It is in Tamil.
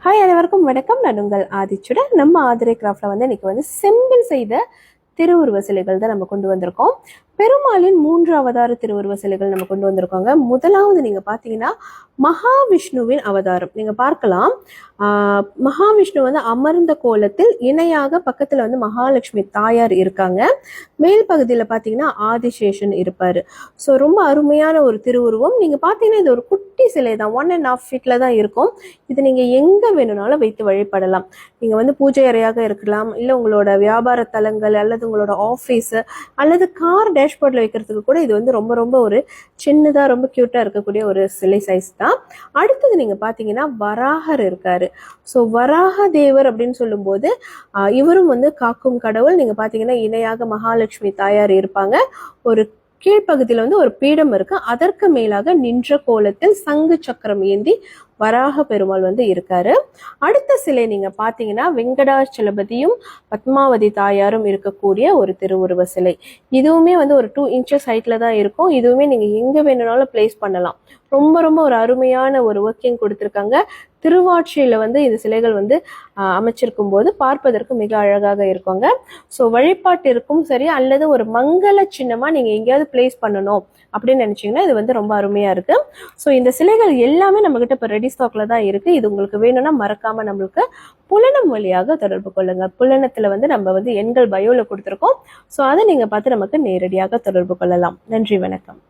ஹாய், அனைவருக்கும் வணக்கம். நான் உங்கள் ஆதிச்சுடன். நம்ம ஆதிரை கிராஃப்ட்ல இன்னைக்கு செம்பில் செய்த திருவுருவ சிலைகள் தான் நம்ம கொண்டு வந்திருக்கோம். பெருமாளின் 3 அவதார திருவுருவ சிலைகள் நம்ம கொண்டு வந்திருக்கோங்க. முதலாவது நீங்க பாத்தீங்கன்னா மகாவிஷ்ணுவின் அவதாரம் நீங்க பார்க்கலாம். மகாவிஷ்ணு அமர்ந்த கோலத்தில் இணையாக பக்கத்துல மகாலட்சுமி தாயார் இருக்காங்க. மேல் பகுதியில பாத்தீங்கன்னா ஆதிசேஷன் இருப்பாரு. ஸோ ரொம்ப அருமையான ஒரு திருவுருவம். நீங்க பாத்தீங்கன்னா இது ஒரு குட்டி சிலை தான், 1.5 ஃபீட்ல தான் இருக்கும். இது நீங்க எங்க வேணும்னாலும் வைத்து வழிபடலாம். நீங்க பூஜை அறையாக இருக்கலாம், இல்ல உங்களோட வியாபார தலங்கள் அல்லது உங்களோட ஆஃபீஸ் அல்லது கார் டேஷ்போர்ட்ல வைக்கிறதுக்கு கூட இது ரொம்ப ரொம்ப ஒரு சின்னதா ரொம்ப கியூட்டா இருக்கக்கூடிய ஒரு சிலை சைஸ் தான். அடுத்தது நீங்க பாத்தீங்கன்னா வராகர் இருக்காரு. ஸோ வராக தேவர் அப்படின்னு சொல்லும்போது இவரும் காக்கும் கடவுள். நீங்க பாத்தீங்கன்னா இணையாக மகாலட்சுமி தாயார் இருப்பாங்க. ஒரு கீழ்ப்பகுதியில ஒரு பீடம் இருக்கு. அதற்கு மேலாக நின்ற கோலத்தில் சங்கு சக்கரம் ஏந்தி வராக பெருமாள் இருக்காரு. அடுத்த சிலை நீங்க பாத்தீங்கன்னா வெங்கடாச்சலபதியும் பத்மாவதி தாயாரும் இருக்கக்கூடிய ஒரு திருவுருவ சிலை. இதுவுமே ஒரு 2 இன்ச்சஸ் ஹைட்ல தான் இருக்கும். இதுவுமே நீங்க எங்க வேணும்னாலும் பிளேஸ் பண்ணலாம். ரொம்ப ரொம்ப ஒரு அருமையான ஒரு ஒர்க்கிங் கொடுத்திருக்காங்க. திருவாட்சியில இந்த சிலைகள் அமைச்சிருக்கும் போது பார்ப்பதற்கு மிக அழகாக இருக்குங்க. ஸோ வழிபாட்டிற்கும் சரி அல்லது ஒரு மங்கள சின்னமா நீங்க எங்கேயாவது பிளேஸ் பண்ணணும் அப்படின்னு நினைச்சீங்கன்னா இது ரொம்ப அருமையா இருக்கு. ஸோ இந்த சிலைகள் எல்லாமே நம்ம கிட்ட இப்போ ரெடி ஸ்டாக்ல தான் இருக்கு. இது உங்களுக்கு வேணும்னா மறக்காம நம்மளுக்கு புலனம் வழியாக தொடர்பு கொள்ளுங்க. புலனத்துல நம்ம எண்கள் பயோல கொடுத்துருக்கோம். ஸோ அதை நீங்க பார்த்து நமக்கு நேரடியாக தொடர்பு கொள்ளலாம். நன்றி, வணக்கம்.